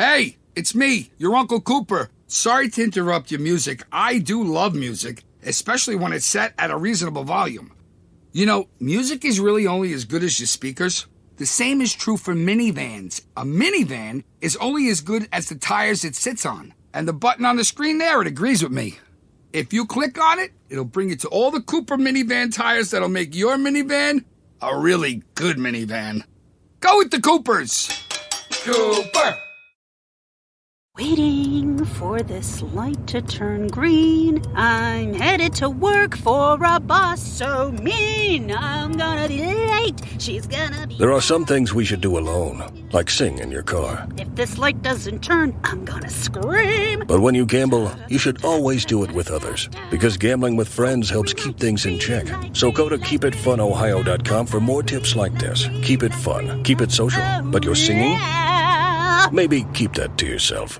Hey, it's me, your Uncle Cooper. Sorry to interrupt your music. I do love music, especially when it's set at a reasonable volume. You know, music is really only as good as your speakers. The same is true for minivans. A minivan is only as good as the tires it sits on. And the button on the screen there, it agrees with me. If you click on it, it'll bring you to all the Cooper minivan tires that'll make your minivan a really good minivan. Go with the Coopers! Cooper! Waiting for this light to turn green. I'm headed to work for a boss so mean. I'm gonna be late. She's gonna be... There are some things we should do alone, like sing in your car. If this light doesn't turn, I'm gonna scream. But when you gamble, you should always do it with others, because gambling with friends helps keep things in check. So go to keepitfunohio.com for more tips like this. Keep it fun, keep it social, but your singing? Maybe keep that to yourself.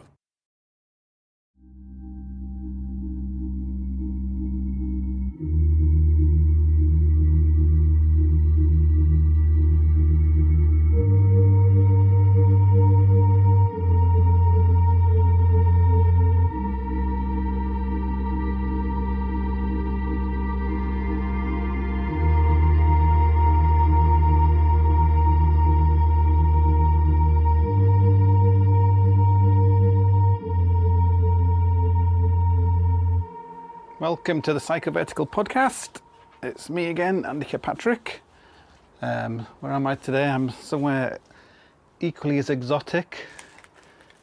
Welcome to the Psychovertical podcast. It's me again, Andy Kirkpatrick. Where am I today? I'm somewhere equally as exotic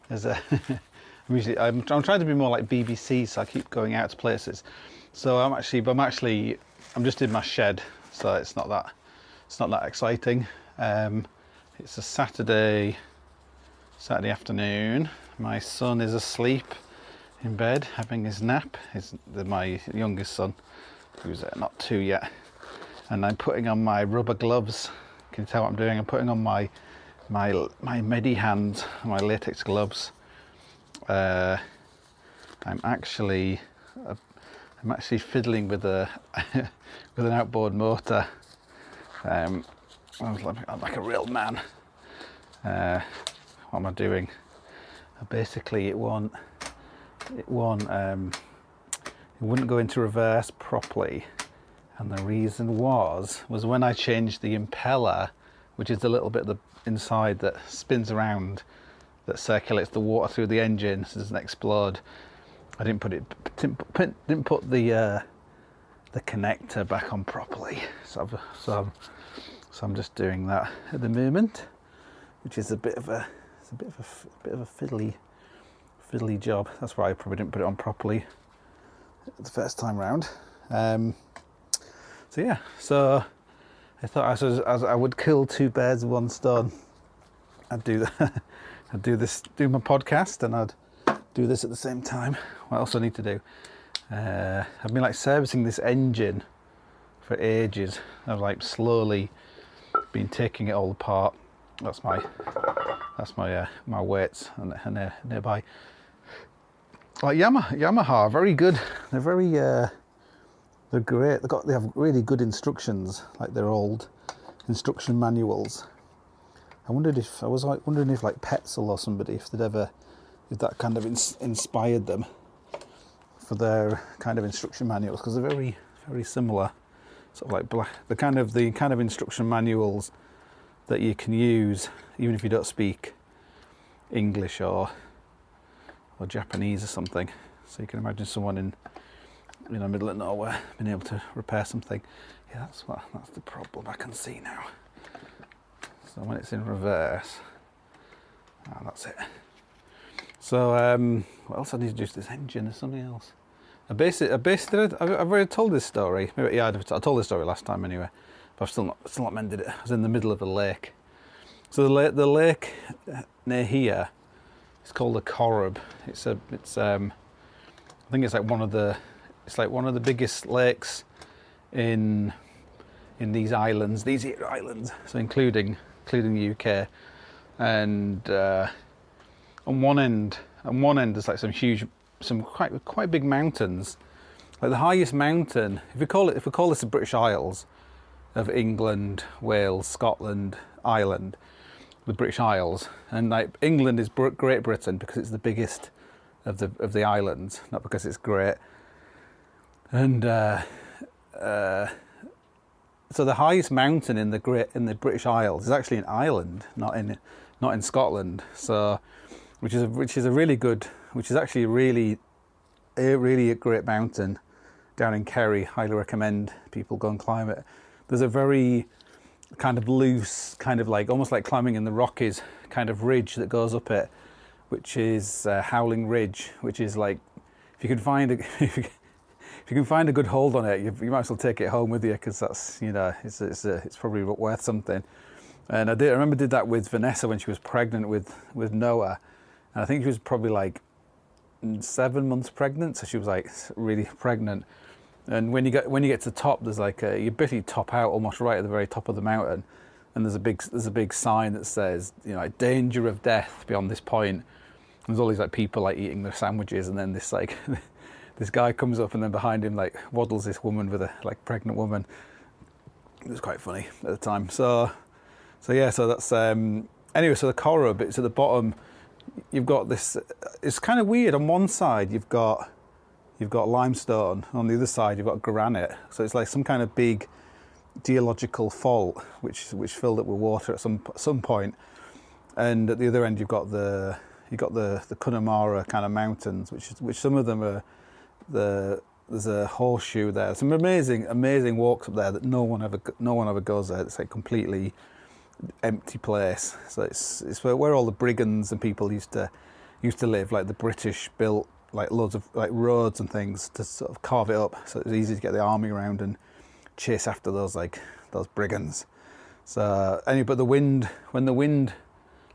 as I'm trying to be more like BBC, so I keep going out to places. So I'm just in my shed, so it's not that exciting. It's a Saturday afternoon. My son is asleep in bed having his nap. My youngest son, who's not 2 yet, and I'm putting on my rubber gloves. Can you tell what I'm doing? I'm putting on my Medi hands, my latex gloves. I'm actually fiddling with with an outboard motor. I'm like a real man. What am I doing? Basically, it wouldn't go into reverse properly, and the reason was when I changed the impeller, which is the little bit of the inside that spins around, that circulates the water through the engine so it doesn't explode. I didn't put the connector back on properly, so I'm just doing that at the moment, which is a bit of a fiddly job. That's why I probably didn't put it on properly the first time round. So I thought I would kill two birds with one stone. I'd do my podcast, and I'd do this at the same time. What else do I need to do? I've been servicing this engine for ages. I've slowly been taking it all apart. That's my weights and nearby. Yamaha are very good. They're very they're great. They have really good instructions, like their old instruction manuals. I was wondering if Petzl or somebody, if that kind of inspired them for their kind of instruction manuals, because they're very, very similar. Sort of like the kind of instruction manuals that you can use even if you don't speak English or Japanese or something. So you can imagine someone in the middle of nowhere being able to repair something. Yeah, that's the problem. I can see now. So when it's in reverse, that's it. So what else I need to do to this engine? There's something else. I've already told this story. Maybe I told this story last time anyway, but I've still not mended it. I was in the middle of a lake. So the lake near here, it's called a Corrib. I think it's one of the biggest lakes in these islands, so including the UK. And on one end there's some quite big mountains. Like the highest mountain, if we call this the British Isles of England, Wales, Scotland, Ireland, the British Isles, and like England is Great Britain because it's the biggest of the islands, not because it's great. And so the highest mountain in the British Isles is actually in Ireland, not in Scotland. So, which is actually a great mountain down in Kerry. Highly recommend people go and climb it. There's a very kind of loose, kind of like almost like climbing in the Rockies kind of ridge that goes up it, which is Howling Ridge, which is like, if you can find a good hold on it, you might as well take it home with you, because that's, you know, it's probably worth something. And I remember did that with Vanessa when she was pregnant with Noah, and I think she was probably like 7 months pregnant, so she was like really pregnant. And when you get to the top, there's like you basically top out almost right at the very top of the mountain, and there's a big sign that says, you know, like, danger of death beyond this point. And there's all these like people like eating their sandwiches, and then this like this guy comes up, and then behind him like waddles this woman with a like pregnant woman. It was quite funny at the time. So that's anyway. So the Corrib, it's at the bottom. You've got this. It's kind of weird. On one side, you've got limestone. On the other side, you've got granite. So it's like some kind of big geological fault, which filled up with water at some point. And at the other end, you've got the Connemara kind of mountains, which some of them are there's a horseshoe there. Some amazing walks up there that no one ever goes there. It's like completely empty place. So it's where all the brigands and people used to live. Like the British built like loads of like roads and things to sort of carve it up, so it was easy to get the army around and chase after those brigands. So anyway, but when the wind,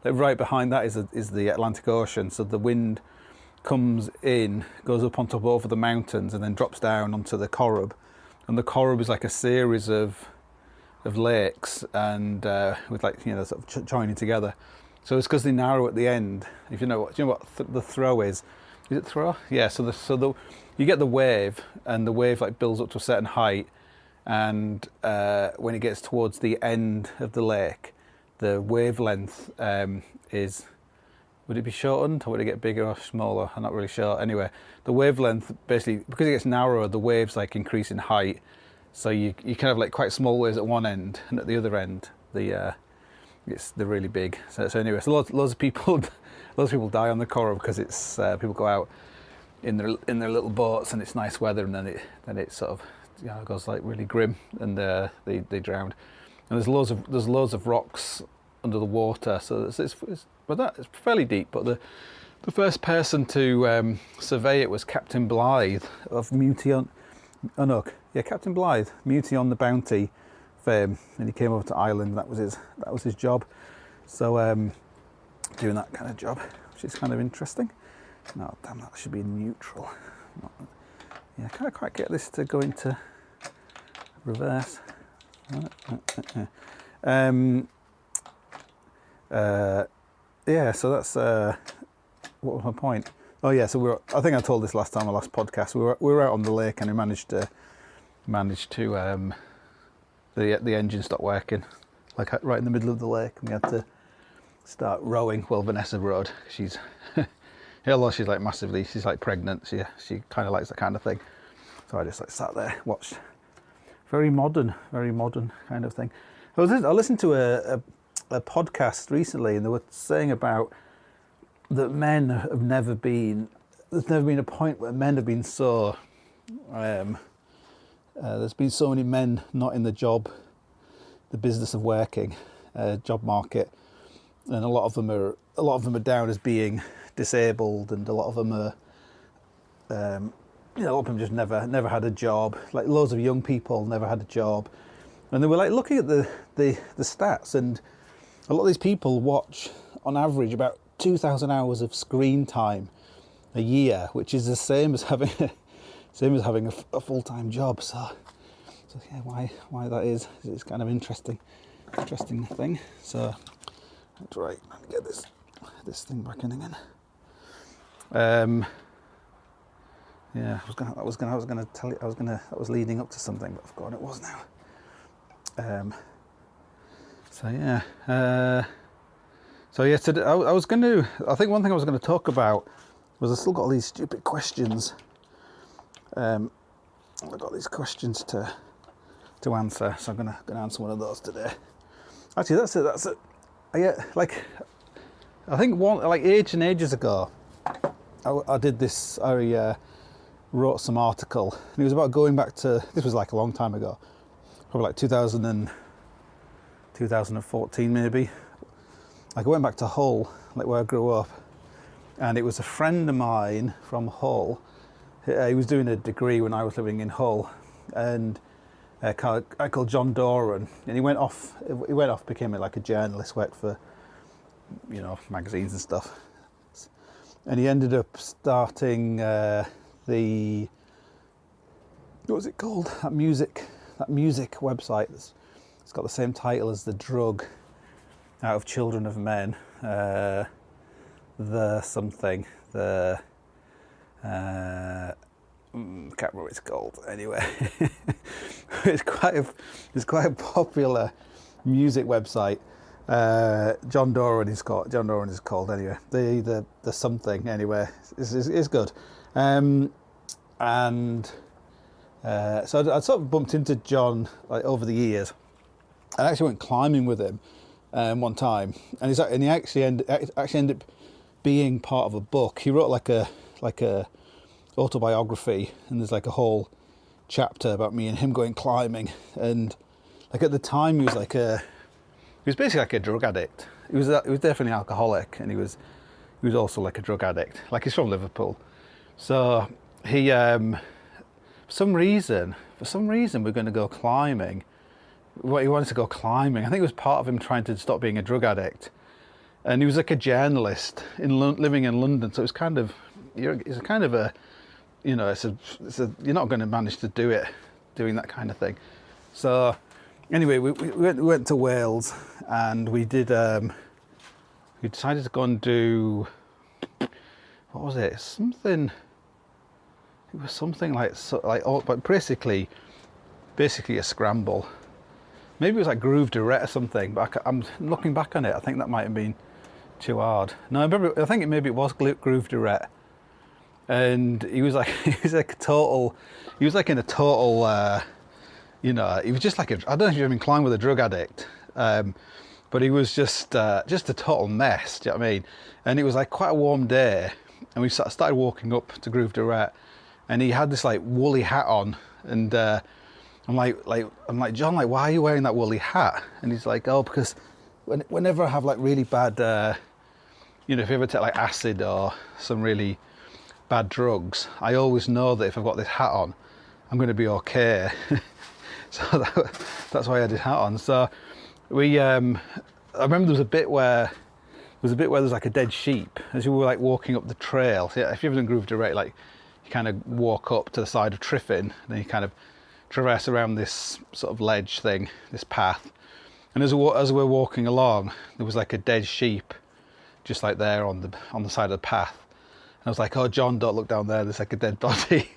like right behind that is the Atlantic Ocean. So the wind comes in, goes up on top over the mountains, and then drops down onto the Corrib. And the Corrib is like a series of lakes, and with like, you know, sort of joining together. So it's because they narrow at the end. If you know what the throw is. Is it throw? Yeah. So you get the wave, and the wave like builds up to a certain height, and when it gets towards the end of the lake, the wavelength is. Would it be shortened, or would it get bigger or smaller? I'm not really sure. Anyway, the wavelength basically, because it gets narrower, the waves like increase in height. So you can have like quite small waves at one end, and at the other end, they're really big. So anyway, so loads of people die on the Corrib because it's people go out in their little boats, and it's nice weather, and then it sort of, you know, goes like really grim, and they drown. And there's loads of rocks under the water, so it's fairly deep. But the first person to survey it was Captain Blythe of Captain Blythe, Mutiny on the Bounty fame, and he came over to Ireland. That was his job. So doing that kind of job, which is kind of interesting. No, damn, that should be in neutral. I can't quite get this to go into reverse. So that's what was my point? Oh yeah, so I think I told this last time, our last podcast. We were out on the lake, and we managed to the engine stopped working, like right in the middle of the lake, and we had to start rowing. Well, Vanessa rowed. She's although she's like pregnant. She kind of likes that kind of thing. So I just like sat there, watched. Very modern kind of thing. I listened to a podcast recently, and they were saying about that men have never been. There's never been a point where men have been so. There's been so many men not in the business of working, job market, and a lot of them are down as being disabled, and a lot of them are. A lot of them just never had a job. Like loads of young people never had a job, and they were like looking at the stats, and a lot of these people watch on average about 2,000 hours of screen time a year, which is the same as having a full-time job. So yeah, why that is, it's kind of interesting thing. So that's right. Let me get this thing back in again. Yeah, I was gonna tell you. That was leading up to something, but I've forgotten it was now. So yeah. So yeah, today, I was going to. I think one thing I was going to talk about was I still got all these stupid questions. I've got these questions to answer, so I'm gonna answer one of those today. Actually, that's it. I think ages ago, I did this. I wrote some article, and it was about going back to. This was like a long time ago, probably like 2014 maybe. Like I went back to Hull, like where I grew up, and it was a friend of mine from Hull. He was doing a degree when I was living in Hull, and a guy called John Doran, and he went off, became like a journalist, worked for, magazines and stuff. And he ended up starting what was it called? That music website. It's got the same title as The Drug, Out of Children of Men. Can't remember what it's called. Anyway, it's quite a popular music website. John Doran is called. Anyway, the something. Anyway, it's good. So I sort of bumped into John like over the years. I actually went climbing with him one time, and he actually ended up being part of a book. He wrote like a autobiography, and there's like a whole chapter about me and him going climbing. And like at the time, he was basically like a drug addict. He was definitely alcoholic, and he was also like a drug addict. Like he's from Liverpool, so he for some reason we're going to go climbing. He wanted to go climbing. I think it was part of him trying to stop being a drug addict. And he was like a journalist living in London, so it's kind of you're not going to manage to doing that kind of thing. So anyway, we went to Wales, and we decided to go and do, what was it? It was something but basically a scramble. Maybe it was like Groove Duret or something, but I'm looking back on it, I think that might have been too hard. No, I think maybe it was Groove Duret. And he was like in a total, he was just like I don't know if you've ever been climbing with a drug addict, but he was just a total mess, do you know what I mean? And it was like quite a warm day, and we started walking up to Groove Duret, and he had this like woolly hat on, and I'm like, John, like, why are you wearing that woolly hat? And he's like, oh, because whenever I have like really bad, if you ever take like acid or some really bad drugs, I always know that if I've got this hat on, I'm going to be okay. So that's why I had his hat on. So I remember there was a bit where there's like a dead sheep as you were like walking up the trail. So yeah, if you've ever done Groove Direct, like you kind of walk up to the side of Triffin, then you kind of traverse around this sort of ledge thing, this path. And as we're walking along, there was like a dead sheep just like there on the side of the path. And I was like, oh, John, don't look down there, there's like a dead body.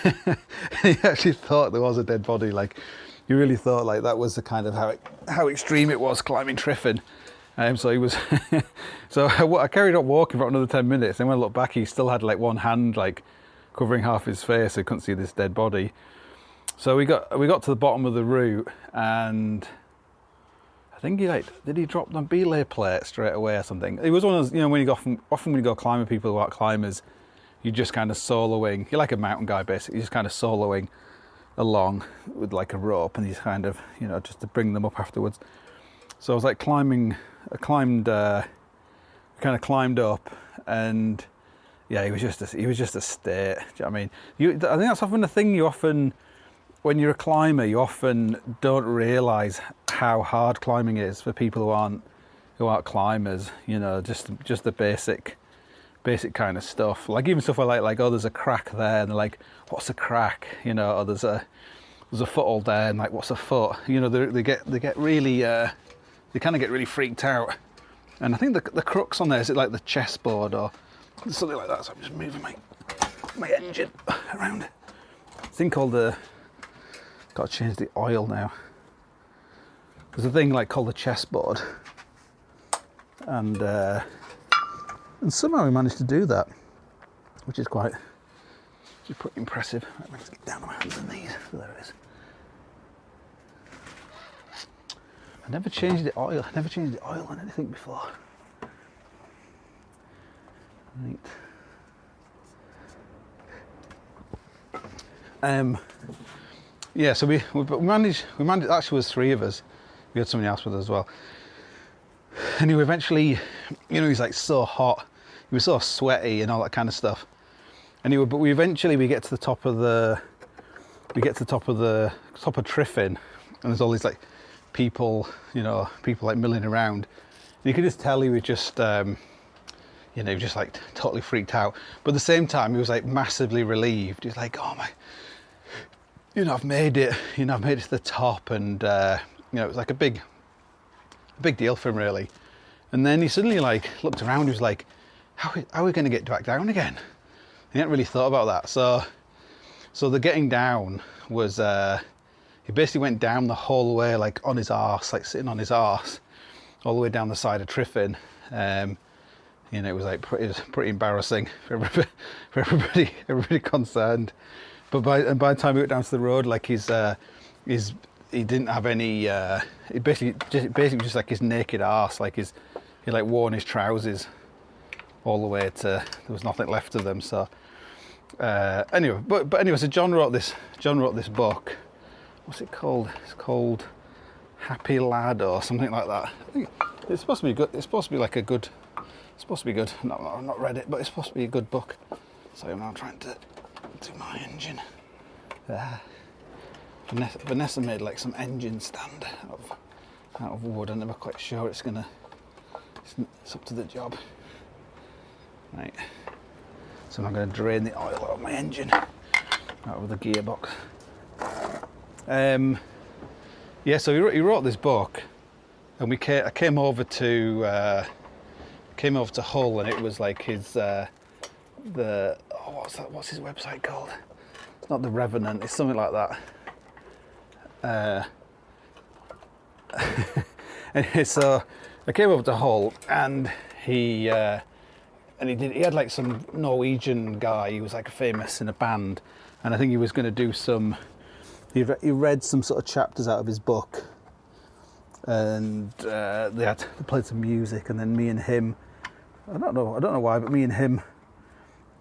And he actually thought there was a dead body. Like, he really thought like that was the kind of how extreme it was climbing Triffin. So he was, so I carried on walking for another 10 minutes. And when I looked back, he still had like one hand like covering half his face, so he couldn't see this dead body. So we got to the bottom of the route, and I think did he drop the belay plate straight away or something? It was one of those, when you go often when you go climbing, people who aren't climbers, you're just kind of soloing. You're like a mountain guy basically. You're just kind of soloing along with like a rope, and you kind of just to bring them up afterwards. So I was like kind of climbed up, and yeah, he was just a state. Do you know what I mean? I think that's often the thing when you're a climber, you often don't realise how hard climbing is for people who aren't climbers. Just the basic kind of stuff. Like even stuff like oh, there's a crack there, and they're like, what's a crack? Or there's a foothold there, and like, what's a foot? They get really they kind of get really freaked out. And I think the crux on there is it like the chessboard or something like that. So I'm just moving my engine around. It's a thing called got to change the oil now. There's a thing like called the chessboard, and somehow we managed to do that, which is pretty impressive. Right, let's get down on my hands and knees. So there it is. I never changed the oil. I never changed the oil on anything before. Right. Yeah, so we managed. Actually, was 3 of us. We had somebody else with us as well. Anyway, eventually, he's like so hot. He was so sweaty and all that kind of stuff. Anyway, but we get to the top of top of Triffin, and there's all these like people like milling around. And you could just tell he was just, just like totally freaked out. But at the same time, he was like massively relieved. He was like, oh my, I've made it. I've made it to the top, and it was like a big deal for him, really. And then he suddenly like looked around. He was like, how are we going to get back down again? He hadn't really thought about that. So the getting down was, he basically went down the whole way, like on his arse, like sitting on his arse, all the way down the side of Triffin. It was like pretty embarrassing for everybody concerned. But by the time we got down to the road, like he didn't have any. He basically just like his naked arse, like he like wore his trousers all the way to, there was nothing left of them. So anyway, but anyway, so John wrote this book. What's it called? It's called Happy Lad or something like that. I think it's supposed to be good. It's supposed to be like a good. It's supposed to be good. No, I've not read it, but it's supposed to be a good book. So I'm now trying to do my engine. Vanessa made like some engine stand out of wood. I'm never quite sure it's up to the job. Right. So I'm going to drain the oil out of my engine, out of the gearbox. Yeah, so he wrote this book, and I came over to Hull, and it was like his what's his website called? It's not The Revenant, it's something like that. Anyway, so I came over to Hull, and he had like some Norwegian guy. He was like famous in a band, and I think he was going to do some. He read some sort of chapters out of his book, and they played some music, and then me and him. I don't know why, but me and him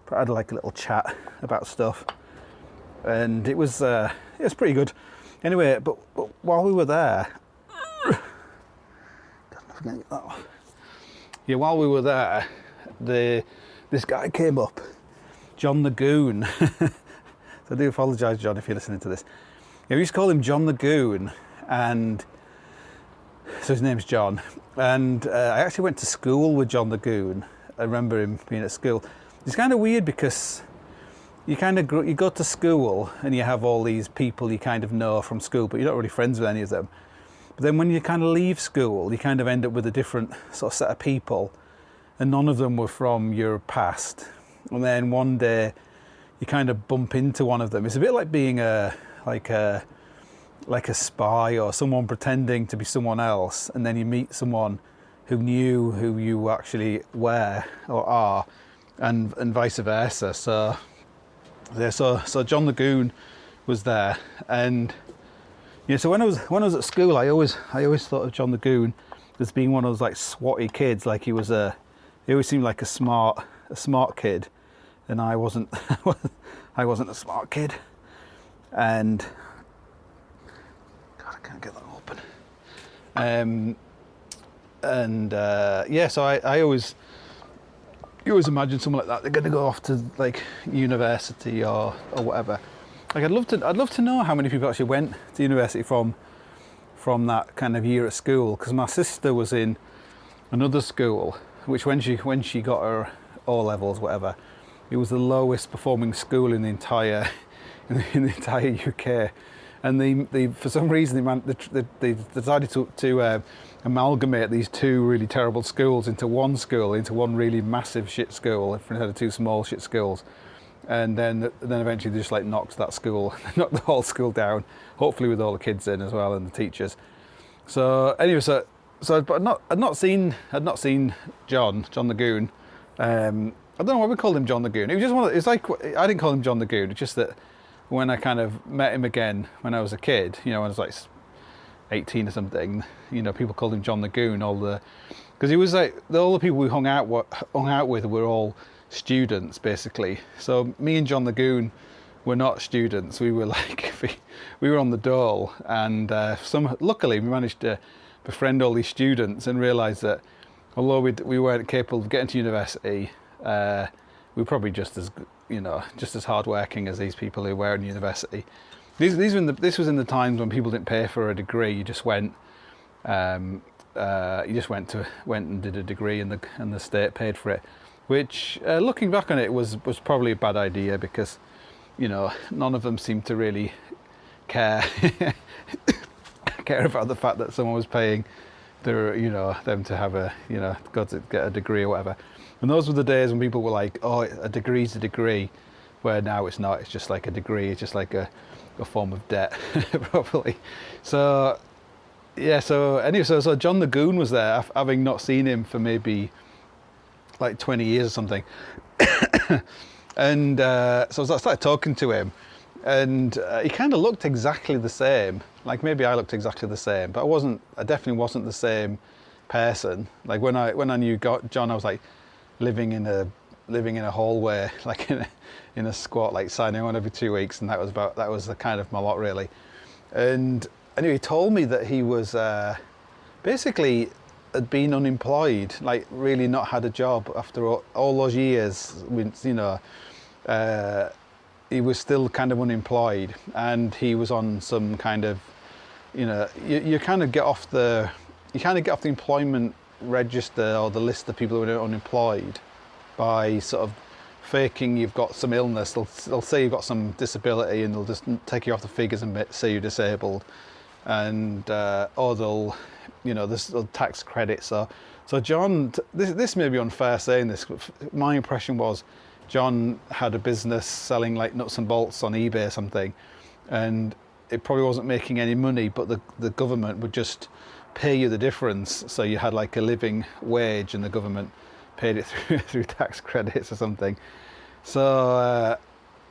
had like a little chat about stuff, and it was pretty good. Anyway, but while we were there, get that off. Yeah, while we were there, this guy came up, John the Goon. So I do apologise, John, if you're listening to this. Yeah, we used to call him John the Goon, and so his name's John. And I actually went to school with John the Goon. I remember him being at school. It's kind of weird because you go to school and you have all these people you kind of know from school, but you're not really friends with any of them. But then when you kind of leave school, you kind of end up with a different sort of set of people, and none of them were from your past. And then one day you kind of bump into one of them. It's a bit like being like a spy or someone pretending to be someone else, and then you meet someone who knew who you actually were or are, and vice versa. So John the Goon was there, and so when I was at school, I always thought of John the Goon as being one of those like swotty kids. Like he always seemed like a smart kid, and I wasn't I wasn't a smart kid, and God, I can't get that open. So I always imagine someone like that, they're going to go off to like university or whatever. Like I'd love to know how many people actually went to university from that kind of year at school, because my sister was in another school, which when she got her O levels, whatever, it was the lowest performing school in the entire UK, and they for some reason they decided to amalgamate these two really terrible schools into one really massive shit school instead of two small shit schools. And then eventually they just like knocked the whole school down, hopefully with all the kids in as well and the teachers. So anyway, so but I'd not seen John the Goon. I don't know why we called him John the Goon. It was just it's like, I didn't call him John the Goon. It's just that when I kind of met him again when I was a kid, when I was like 18 or something, people called him John the Goon. Because he was like, all the people we hung out with were all students basically. So me and John the Goon were not students. We were like, we were on the dole, and luckily we managed to befriend all these students and realise that although we weren't capable of getting to university, we were probably just as hardworking as these people who were in university. This was in the times when people didn't pay for a degree. You just went and did a degree, and the state paid for it. Which, looking back on it, was probably a bad idea, because none of them seemed to really care about the fact that someone was paying them to have got to get a degree or whatever. And those were the days when people were like, oh, a degree's a degree, where now it's not. It's just like a degree. It's just like a form of debt, probably. So yeah. So anyway, so John the Goon was there, having not seen him for maybe like 20 years or something. And so I started talking to him, and he kind of looked exactly the same. Like maybe I looked exactly the same, but I definitely wasn't the same person. Like when I knew John, I was like living in a hallway, like in a squat, like signing on every 2 weeks, and that was the kind of my lot, really. And anyway, he told me that he was basically had been unemployed, like really not had a job after all those years. He was still kind of unemployed, and he was on some kind of, you kind of get off the employment register, or the list of people who are unemployed, by sort of faking you've got some illness. They'll say you've got some disability, and they'll just take you off the figures and say you're disabled, and or they'll tax credits. So John, this may be unfair saying this, but my impression was John had a business selling like nuts and bolts on eBay or something, and it probably wasn't making any money, but the government would just pay you the difference, so you had like a living wage, and the government paid it through tax credits or something. So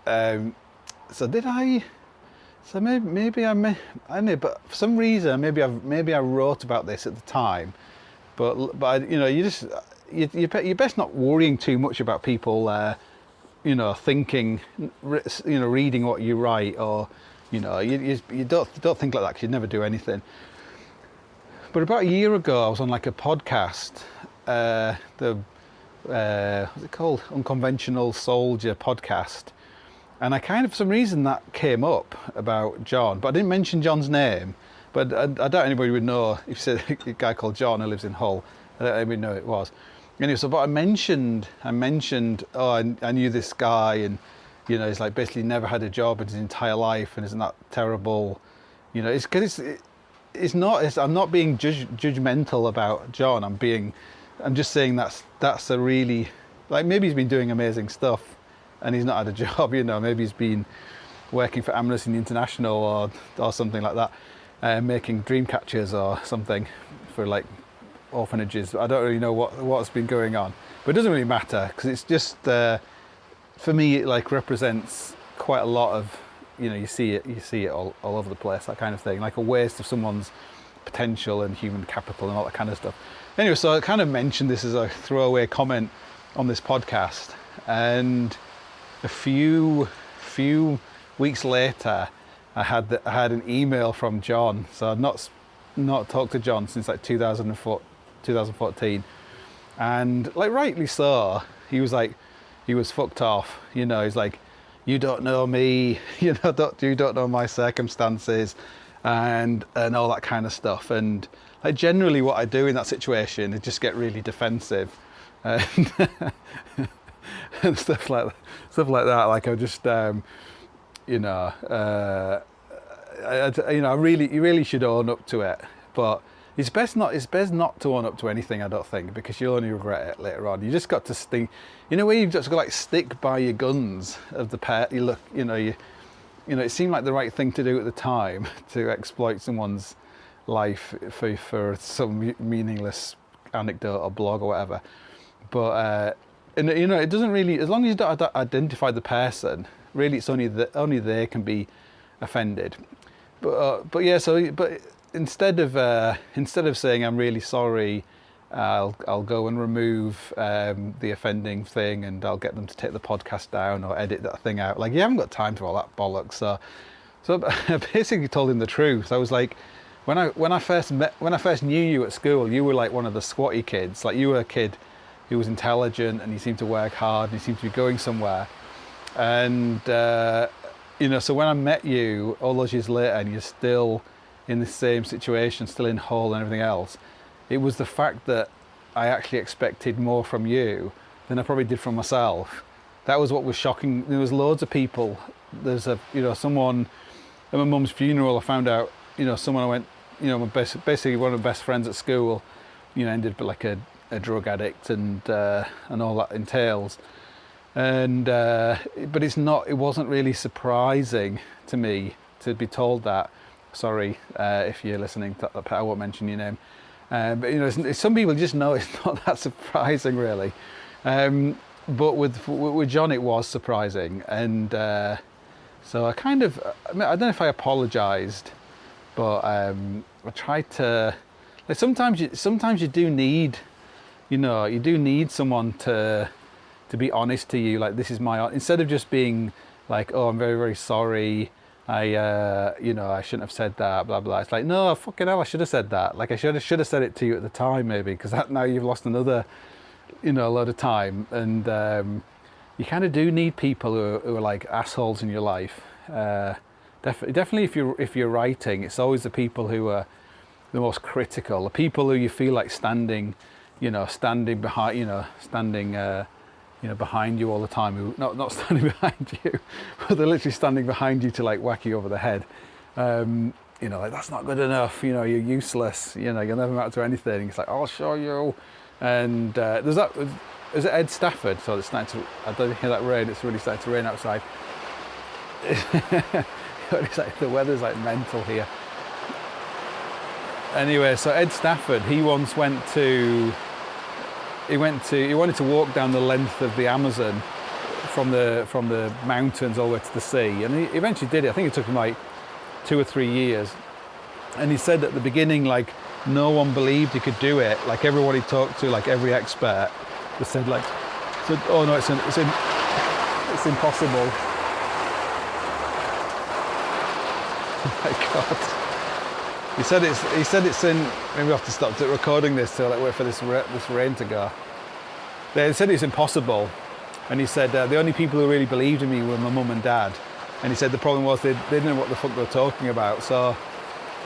did I? So maybe I know, but for some reason maybe I wrote about this at the time, but you're best not worrying too much about people thinking, reading what you write, or you don't think like that, because you'd never do anything. But about a year ago, I was on like a podcast, what's it called? Unconventional Soldier podcast. And I kind of, for some reason, that came up about John, but I didn't mention John's name. But I doubt anybody would know if you said a guy called John who lives in Hull. I don't even know who it was. Anyway, but I mentioned, oh, I knew this guy, and he's like basically never had a job in his entire life, and isn't that terrible? It's because I'm not being judgmental about John. I'm just saying that's a really, like, maybe he's been doing amazing stuff, and he's not had a job, maybe he's been working for Amnesty International or something like that, making dream catchers or something for like orphanages. I don't really know what's been going on, but it doesn't really matter, because it's just for me it like represents quite a lot of, you see it all over the place, that kind of thing, like a waste of someone's potential and human capital and all that kind of stuff. Anyway, so I kind of mentioned this as a throwaway comment on this podcast, and a few weeks later, I had an email from John. So I'd not talked to John since like 2014, and like rightly so, he was fucked off. He's like, you don't know me, you don't know my circumstances, and all that kind of stuff. And like generally, what I do in that situation is just get really defensive, and and stuff like that. Like I just, you really should own up to it. But it's best not to own up to anything, I don't think, because you'll only regret it later on. You just got to stick, where you've just got to like stick by your guns of the pet. It seemed like the right thing to do at the time to exploit someone's life for some meaningless anecdote or blog or whatever. But and you know, it doesn't really, as long as you don't identify the person, really it's only they can be offended. But yeah, but instead of saying I'm really sorry, I'll go and remove the offending thing, and I'll get them to take the podcast down or edit that thing out. Like, you haven't got time for all that bollocks. So I basically told him the truth. I was like, when I first knew you at school, you were like one of the squatty kids. Like, you were a kid who was intelligent, and you seemed to work hard, and you seemed to be going somewhere. And you know, so when I met you all those years later, and you're still in the same situation, still in Hull and everything else, it was the fact that I actually expected more from you than I probably did from myself. That was what was shocking. There was loads of people. There's someone at my mum's funeral, I found out, someone I went, basically one of my best friends at school, ended up like a drug addict and all that entails. And but it wasn't really surprising to me to be told that. Sorry if you're listening to that, I won't mention your name. But some people just know it's not that surprising, really. But with John, it was surprising, and so I kind of, I don't know if I apologised, but I tried to. Like, sometimes you do need, you do need someone to be honest to you. Like, this is instead of just being like, oh, I'm very, very sorry. I shouldn't have said that, blah, blah. It's like, no, fucking hell, I should have said that. Like, I should have said it to you at the time, maybe, because now you've lost another, a load of time. And you kind of do need people who are like assholes in your life. Definitely if you're writing, it's always the people who are the most critical, the people who you feel like standing behind you all the time, who not standing behind you, but they're literally standing behind you to like whack you over the head. Like, that's not good enough, you're useless, you'll never amount to anything. It's like, I'll show you. And is it Ed Stafford? So it's starting to, I don't hear that rain, it's really starting to rain outside. It's like, the weather's like mental here. Anyway, so Ed Stafford, he once he wanted to walk down the length of the Amazon from the mountains all the way to the sea, and he eventually did it. I think it took him like 2 or 3 years. And he said at the beginning, like, no one believed he could do it. Like, everyone he talked to, like every expert, just said oh no, it's impossible. Oh my God. He said it's in. Maybe we have to stop recording this till wait for this rain to go. They said it's impossible, and he said the only people who really believed in me were my mum and dad. And he said the problem was they didn't know what the fuck they were talking about. So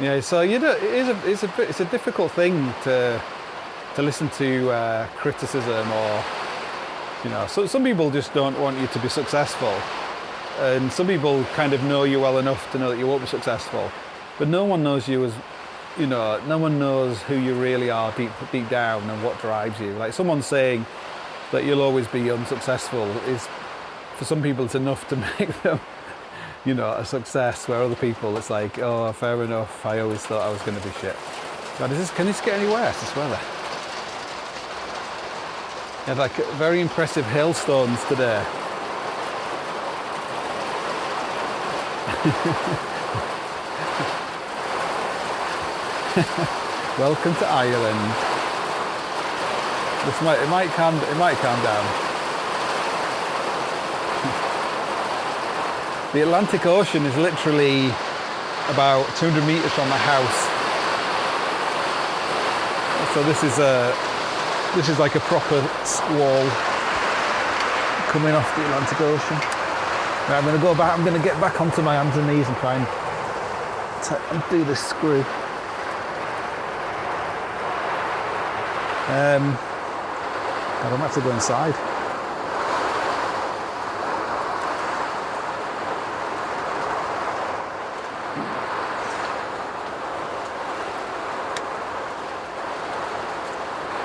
yeah, so it's a difficult thing to listen to criticism, or So some people just don't want you to be successful, and some people kind of know you well enough to know that you won't be successful. But no one knows you as, no one knows who you really are deep down and what drives you. Like, someone saying that you'll always be unsuccessful is, for some people, it's enough to make them, a success, where other people, it's like, oh, fair enough, I always thought I was going to be shit. God, can this get any worse, this weather? We had like very impressive hailstones today. Welcome to Ireland. It might calm down. The Atlantic Ocean is literally about 200 meters from my house. So this is like a proper wall coming off the Atlantic Ocean. Right, I'm going to go back. I'm going to get back onto my hands and knees and try and do this screw. I don't have to go inside.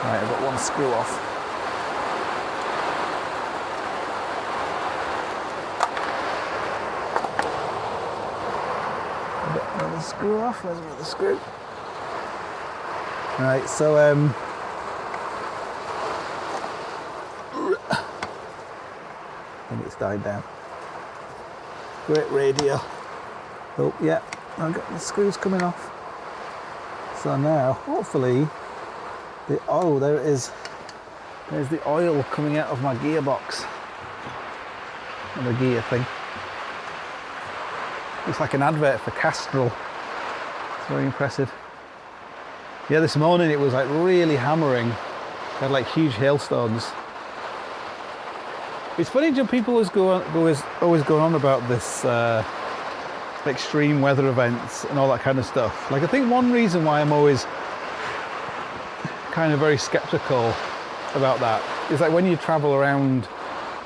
Right, I've got one screw off. Another screw off. Where's the screw? Right, so I think it's died down. Great radio. Oh yeah, I've got the screws coming off. So now, hopefully, there it is. There's the oil coming out of my gearbox. And the gear thing. Looks like an advert for Castrol. It's very impressive. Yeah, this morning it was like really hammering. We had like huge hailstones. It's funny, John, people always go on about this extreme weather events and all that kind of stuff. Like, I think one reason why I'm always kind of very skeptical about that is like when you travel around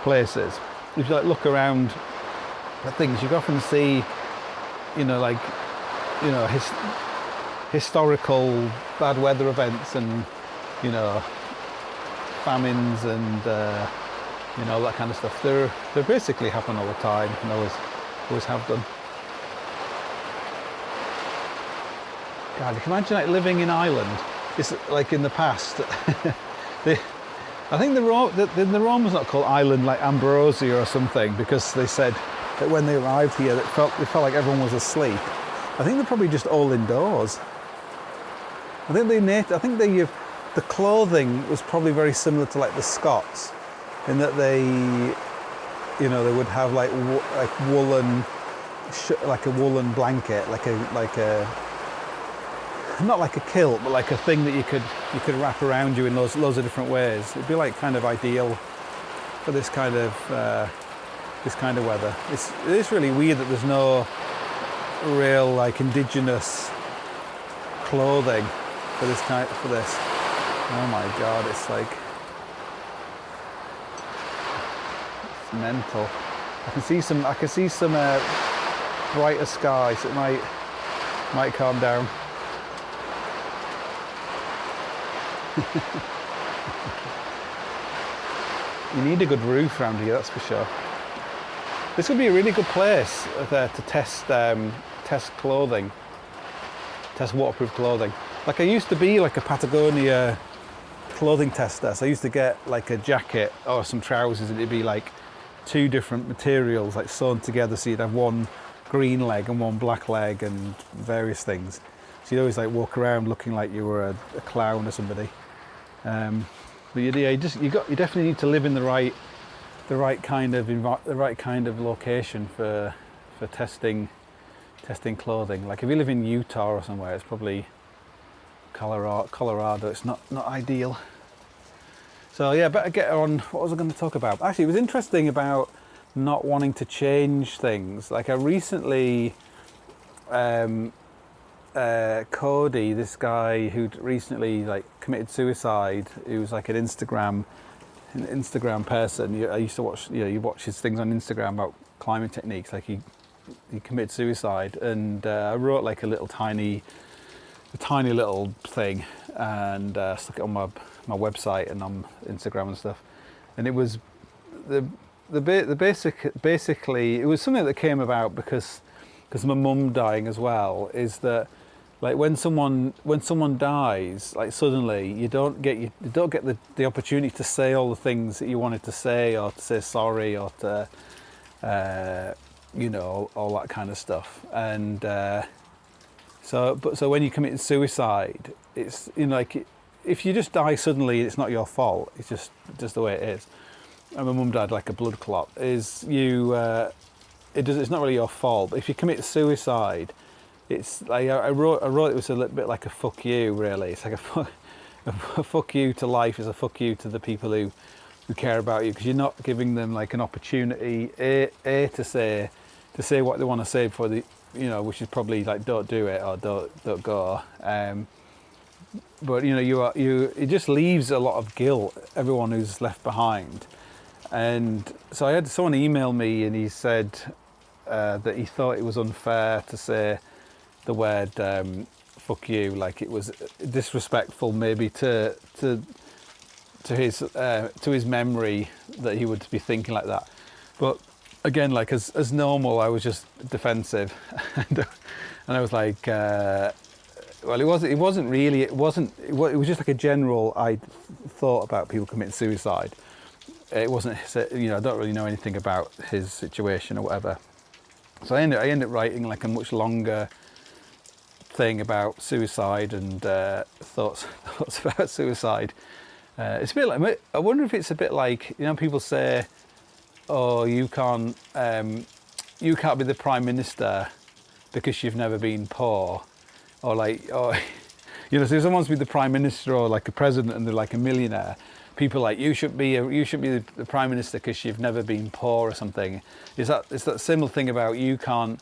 places, if you like look around at things, you can often see, historical bad weather events and, famines and, all that kind of stuff. They basically happen all the time and always have done. God, you can imagine like living in Ireland. It's like in the past. I think the Rome was not called Ireland like Ambrosia or something, because they said that when they arrived here, it felt like everyone was asleep. I think they're probably just all indoors. I think the clothing was probably very similar to like the Scots, in that they would have like woolen, like a woolen blanket, like a not like a kilt, but like a thing that you could wrap around you in loads of different ways. It'd be like kind of ideal for this kind of weather. It is really weird that there's no real like indigenous clothing for this. Oh my God, it's like it's mental. I can see some brighter skies. It might calm down. You need a good roof around here, that's for sure. This would be a really good place to test clothing, test waterproof clothing. Like I used to be like a Patagonia clothing tester, so I used to get like a jacket or some trousers, and it'd be like two different materials like sewn together, so you'd have one green leg and one black leg and various things. So you'd always like walk around looking like you were a clown or somebody. But you definitely need to live in the right kind of location for testing clothing. Like if you live in Utah or somewhere, it's probably Colorado. It's not ideal. So yeah, better get on. What was I going to talk about? Actually, it was interesting about not wanting to change things. Like I recently. Cody, this guy who'd recently like committed suicide, who was like an Instagram person. I used to watch, you watch his things on Instagram about climbing techniques. Like he committed suicide, and I wrote like a tiny little thing, and stuck it on my website and on Instagram and stuff. And it was basically it was something that came about because my mum dying as well, is that like when someone dies, like suddenly you don't get the opportunity to say all the things that you wanted to say, or to say sorry, or to all that kind of stuff. And so when you commit suicide, it's like if you just die suddenly, it's not your fault. It's just the way it is. And my mum died like a blood clot. It's not really your fault. But if you commit suicide, it's like I wrote it was a little bit like a fuck you, really. It's like a fuck you to life, is a fuck you to the people who care about you, because you're not giving them like an opportunity to say what they want to say before which is probably like don't do it or don't go. But it just leaves a lot of guilt, everyone who's left behind. And so I had someone email me, and he said that he thought it was unfair to say the word fuck you, like it was disrespectful maybe to his memory that he would be thinking like that. But again, like as normal, I was just defensive. And I was like, Well, it wasn't really. It was just like a general. I thought about people committing suicide. It wasn't. You know, I don't really know anything about his situation or whatever. So I ended up writing like a much longer thing about suicide and thoughts about suicide. It's a bit like. I wonder if it's a bit like, you know, people say, "Oh, you can't be the prime minister because you've never been poor," or like, or you know, so if someone wants to be the prime minister or like a president and they're like a millionaire, people are like, you should be the prime minister because you've never been poor or something. It's that similar thing about you can't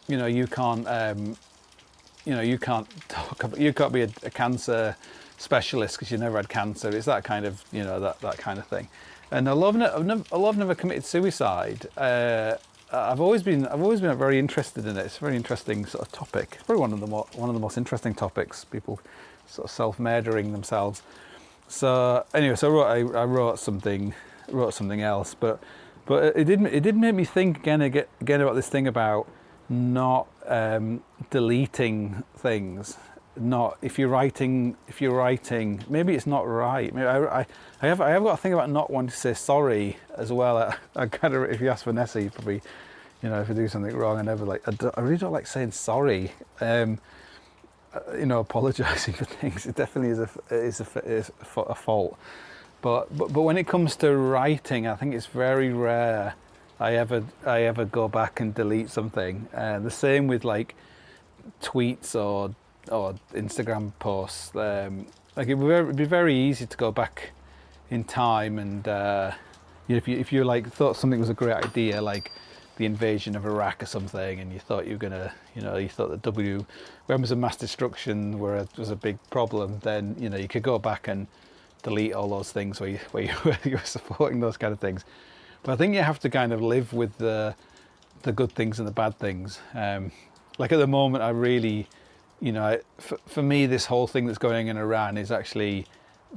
be a cancer specialist because you never had cancer. It's that kind of, you know, that kind of thing. And I've never committed suicide. I've always been very interested in it. It's a very interesting sort of topic. It's probably one of the most interesting topics. People sort of self-murdering themselves. So anyway, so I wrote something else, but it did make me think again about this thing about not deleting things. Not if you're writing, maybe it's not right. Maybe I have got a thing about not wanting to say sorry as well. I kind of, if you ask Vanessa, you probably, you know, if I do something wrong, I really don't like saying sorry. You know, apologising for things. It definitely is a fault. But when it comes to writing, I think it's very rare I ever go back and delete something. The same with like tweets or Instagram posts. Like it'd be very easy to go back in time and you know, if you like thought something was a great idea, like the invasion of Iraq or something, and you thought you were gonna, you know, you thought that weapons of mass destruction was a big problem, then, you know, you could go back and delete all those things where you were supporting those kind of things. But I think you have to kind of live with the good things and the bad things. Like at the moment, I really, you know, for me, this whole thing that's going on in Iran is actually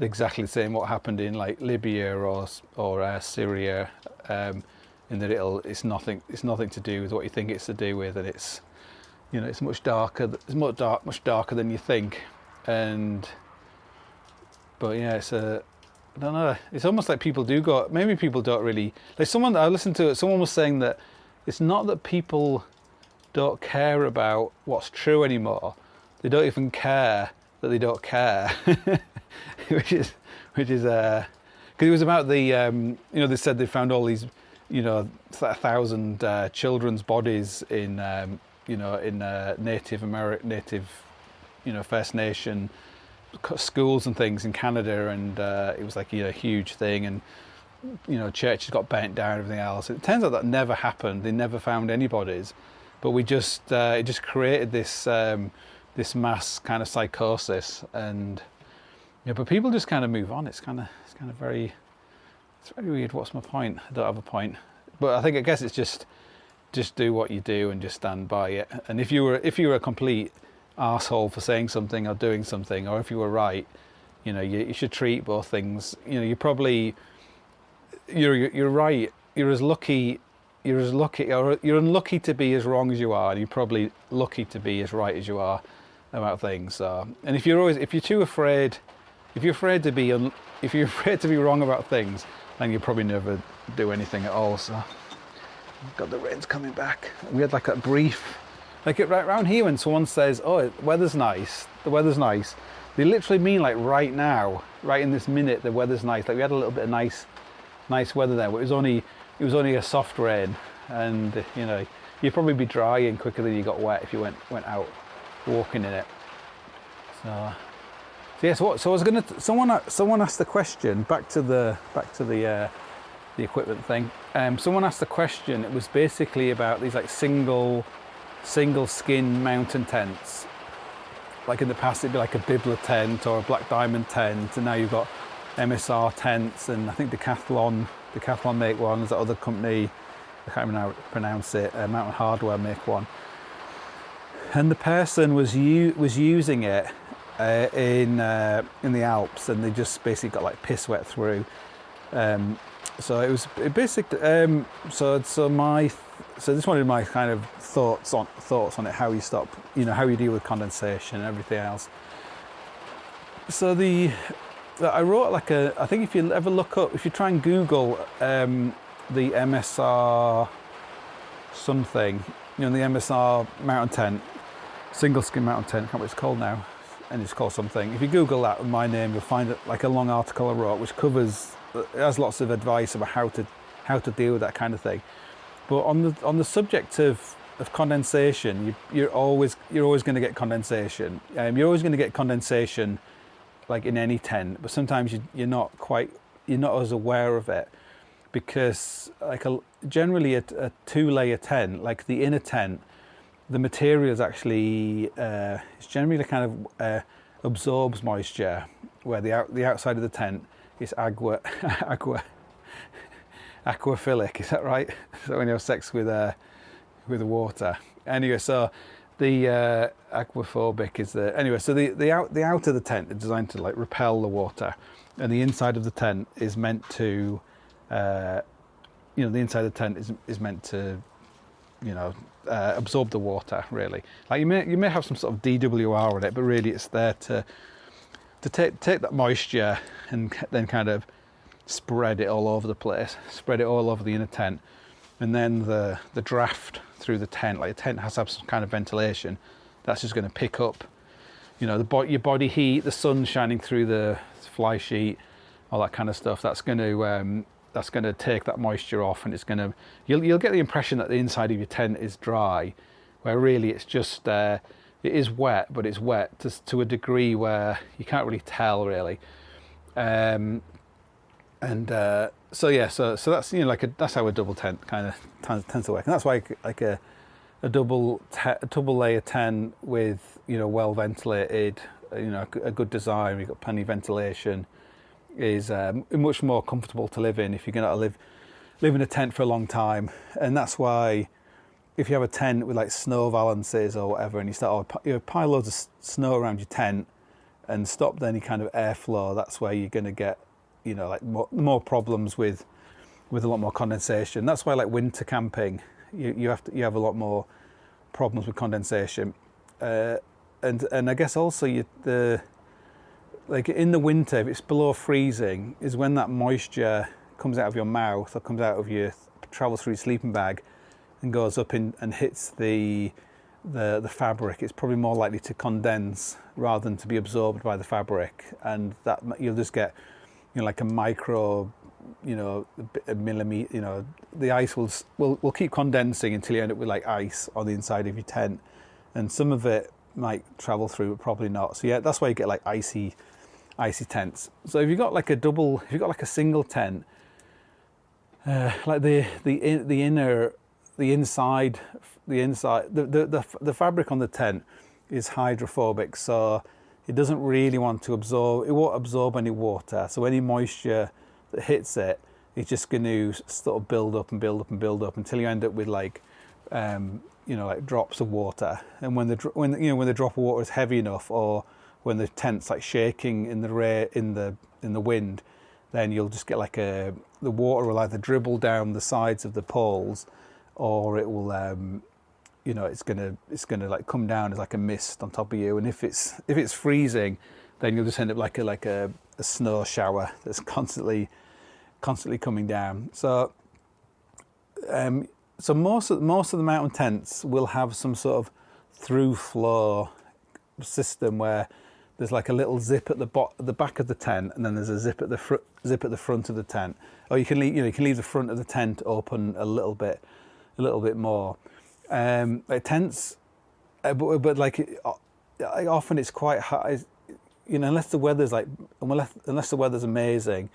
exactly the same what happened in like Libya or Syria, in that it's nothing to do with what you think it's to do with, and it's, you know, it's much darker than you think. But yeah, I don't know. It's almost like maybe people don't really, like I listened to it, someone was saying that it's not that people don't care about what's true anymore. They don't even care that they don't care, which is because it was about the you know, they said they found all these, you know, 1,000 children's bodies in you know, in native, you know, First Nation schools and things in Canada, and it was like, you know, a huge thing, and, you know, churches got burnt down and everything else. It turns out that never happened. They never found any bodies, but it just created this this mass kind of psychosis, and yeah, but people just kind of move on. It's kind of very weird. What's my point? I don't have a point, but I guess it's just do what you do and just stand by it. And if you were a complete arsehole for saying something or doing something, or if you were right, you know, you should treat both things. You know, you're right. You're unlucky to be as wrong as you are, and you're probably lucky to be as right as you are about things. So, and if you're afraid to be wrong about things, then you probably never do anything at all. So, God, the rain's coming back. We had like a brief, like right around here, when someone says, "Oh, the weather's nice," they literally mean like right now, right in this minute, the weather's nice. Like we had a little bit of nice weather there, but it was only a soft rain, and you know, you'd probably be drying quicker than you got wet if you went out walking in it. So yes, so I was gonna. Someone asked the question, back to the equipment thing. Someone asked the question. It was basically about these like single skin mountain tents. Like in the past, it'd be like a Bibla tent or a Black Diamond tent, and now you've got MSR tents, and I think Decathlon make one. There's that other company, I can't even know how to pronounce it, Mountain Hardware make one. And the person was using it in the Alps, and they just basically got like piss wet through. So it was basically. So so this one of my kind of thoughts on it, how you stop, how you deal with condensation and everything else. So I wrote I think if you ever if you try and Google the MSR something, the MSR mountain tent, single skin mountain tent, I can't remember what it's called now, and it's called something. If you Google that with my name, you'll find like a long article I wrote which has lots of advice about how to deal with that kind of thing. But on the subject of condensation, you're always going to get condensation. You're always going to get condensation, like in any tent. But sometimes you're not as aware of it, because generally a 2-layer tent, like the inner tent, the material is actually it's generally kind of absorbs moisture, where the outside of the tent is aquaphilic, is that right? So when you have sex with the water. Anyway, so the aquaphobic is so the out of the tent is designed to like repel the water, and the inside of the tent is meant to, the inside of the tent is meant to, absorb the water, really. Like you may have some sort of DWR in it, but really it's there to take that moisture and then kind of spread it all over the place, spread it all over the inner tent, and then the draft through the tent, like the tent has to have some kind of ventilation, that's just going to pick up, your body heat, the sun shining through the fly sheet, all that kind of stuff. That's going to take that moisture off, and it's going to, you'll get the impression that the inside of your tent is dry, where really it's just it is wet, but it's wet to a degree where you can't really tell, really. So that's that's how a double tent kind of tends to work, and that's why like a double layer tent with well ventilated, a good design, you've got plenty of ventilation, is much more comfortable to live in if you're going to live in a tent for a long time. And that's why if you have a tent with like snow valances or whatever, and you start pile loads of snow around your tent and stop any kind of airflow, that's where you're going to get more problems with a lot more condensation. That's why like winter camping, you have a lot more problems with condensation, and I guess also like in the winter, if it's below freezing, is when that moisture comes out of your mouth or travels through your sleeping bag and goes up and hits the fabric. It's probably more likely to condense rather than to be absorbed by the fabric, and that you'll just get like a micro, a millimeter. The ice will keep condensing until you end up with like ice on the inside of your tent, and some of it might travel through, but probably not. So yeah, that's why you get like icy tents. So if you've got like a single tent, like the fabric on the tent is hydrophobic, so it doesn't really want to absorb. It won't absorb any water. So any moisture that hits it, it's just going to sort of build up and build up and build up until you end up with like drops of water. And when the drop of water is heavy enough, or when the tent's like shaking in the wind, then you'll just get like the water will either dribble down the sides of the poles, or it will it's gonna like come down as like a mist on top of you. And if it's freezing, then you'll just end up like a snow shower that's constantly coming down. So most of the mountain tents will have some sort of through flow system where there's like a little zip at the back of the tent, and then there's a zip at the front of the tent. Or you can leave the front of the tent open a little bit more. Like tents, but like often it's quite high. Unless the weather's amazing,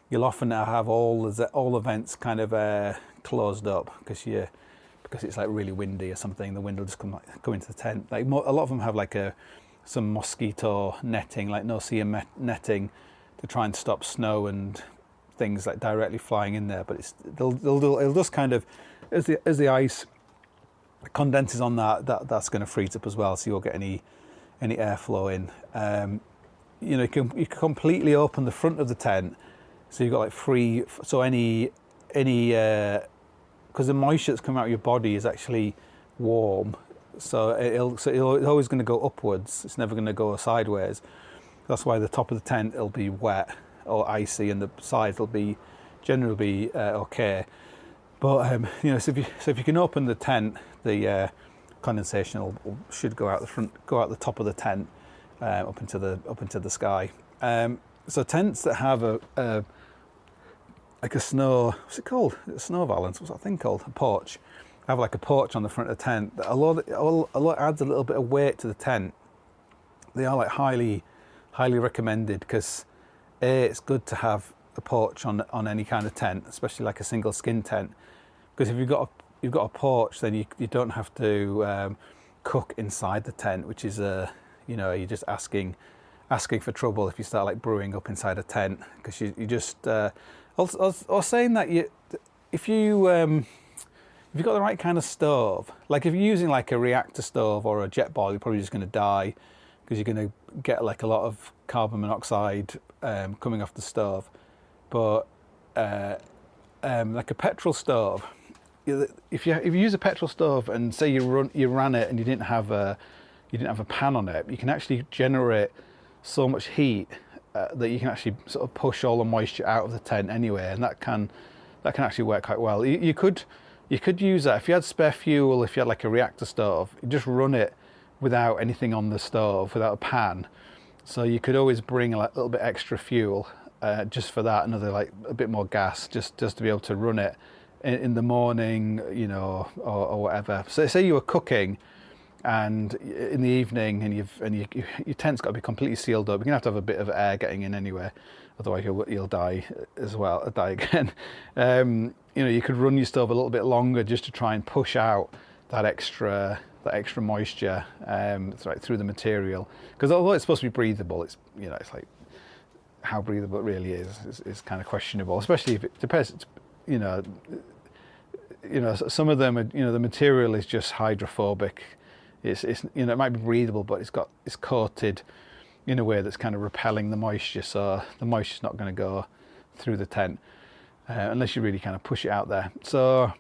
you'll often have all the vents kind of closed up because it's like really windy or something. The wind will just come into the tent. Like a lot of them have like some mosquito netting, like no-see netting, to try and stop snow and things like directly flying in there. But it'll just kind of, as the ice condenses on that's going to freeze up as well, so you won't get any airflow in. You can completely open the front of the tent, so you've got like free. So any because the moisture that's coming out of your body is actually warm, so it's always going to go upwards. It's never going to go sideways. That's why the top of the tent will be wet or icy, and the sides will be generally okay. But so if you can open the tent, the condensation should go out the front, go out the top of the tent, up into the sky. So tents that have a like a snow, what's it called? A snow valance, what's that thing called? A porch. Have like a porch on the front of the tent. Although it adds a little bit of weight to the tent, they are like highly recommended, because it's good to have a porch on any kind of tent, especially like a single skin tent, because if you've got a porch, then you don't have to cook inside the tent, which is you're just asking for trouble if you start like brewing up inside a tent, because you just I was saying that if you've got the right kind of stove, like if you're using like a reactor stove or a jet boil, you're probably just going to die, because you're going to get like a lot of carbon monoxide coming off the stove. But like a petrol stove, if you use a petrol stove and say you ran it and you didn't have a pan on it, you can actually generate so much heat that you can actually sort of push all the moisture out of the tent anyway, and that can actually work quite well. You could use that if you had spare fuel. If you had like a reactor stove, you just run it without anything on the stove, without a pan. So you could always bring a little bit extra fuel just for that, another like a bit more gas, just to be able to run it in the morning, or whatever. So say you were cooking, and in the evening, and your tent's got to be completely sealed up. You're gonna have to have a bit of air getting in anyway, otherwise you'll die as well. Die again. You could run your stove a little bit longer just to try and push out that extra moisture through the material. Because although it's supposed to be breathable, it's like how breathable it really is kind of questionable, especially if it depends. Some of them, the material is just hydrophobic. It's it might be breathable, but it's coated in a way that's kind of repelling the moisture, so the moisture's not going to go through the tent unless you really kind of push it out there. So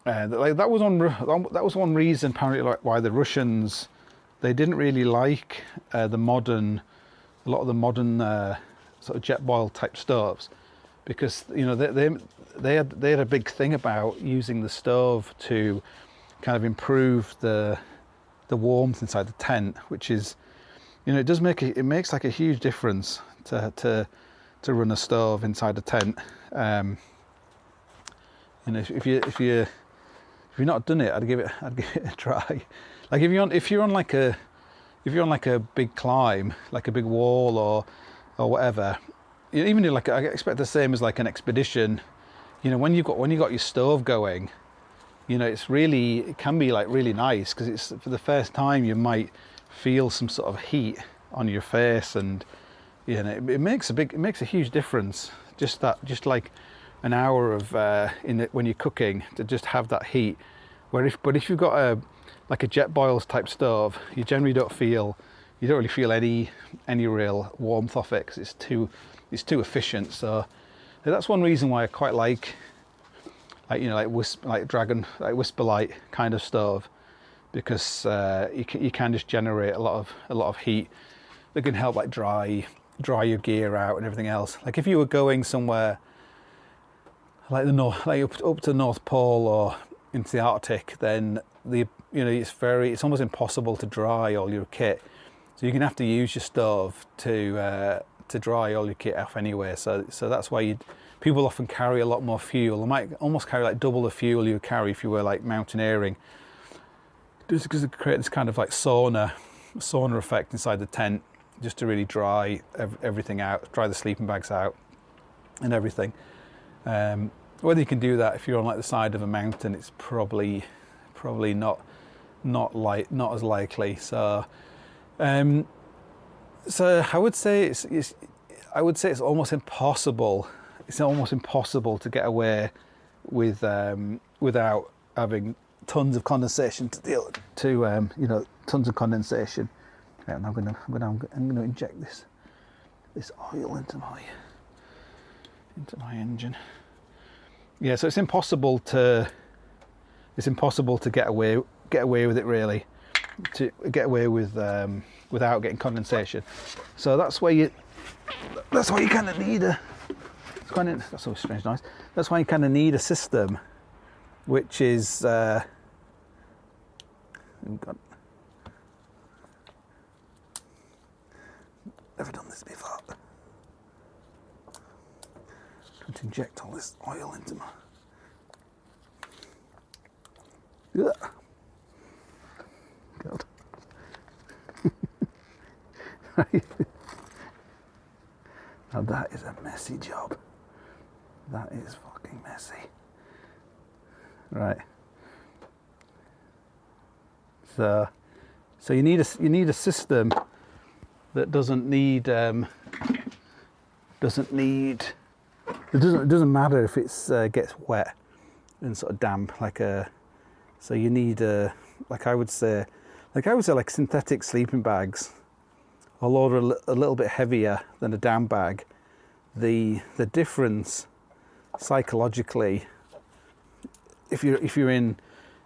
that was one reason apparently why the Russians, they didn't really like a lot of the modern sort of jet boil type stoves, because they had a big thing about using the stove to kind of improve the warmth inside the tent, which is, it makes like a huge difference to run a stove inside a tent. If you've not done it, I'd give it a try. Like if you're on like a big climb, like a big wall or whatever, even like I expect the same as like an expedition. When you got your stove going, it can be like really nice, because it's for the first time you might feel some sort of heat on your face, and it makes a huge difference. Just like an hour of when you're cooking, to just have that heat. But if you've got a jet boils type stove, you generally don't really feel any real warmth off it, because it's too efficient. So that's one reason why I quite like Whisperlite kind of stove, because you can just generate a lot of heat that can help like dry your gear out and everything else. Like if you were going somewhere like up to the North Pole or into the Arctic, then it's almost impossible to dry all your kit. So you're gonna have to use your stove to dry all your kit off anyway. So that's why people often carry a lot more fuel. They might almost carry like double the fuel you would carry if you were like mountaineering, just because it creates this kind of like sauna effect inside the tent, just to really dry everything out, dry the sleeping bags out and everything. Whether you can do that if you're on like the side of a mountain, it's probably not as likely. So I would say it's almost impossible. It's almost impossible to get away with without having tons of condensation tons of condensation. Right, I'm going to inject this oil into my engine. Yeah, so it's impossible to it's impossible to get away with it really, to get away with without getting condensation. So that's why you kind of need a. That's always a strange noise. That's why you kind of need a system, which is. Never done this before. Trying to inject all this oil into my. Ugh. God. Now that is a messy job. That is fucking messy. Right. So you need a system that doesn't matter if it's gets wet and sort of damp so you need like I would say like synthetic sleeping bags, although they're a little bit heavier than a down bag. The difference psychologically, if you're in,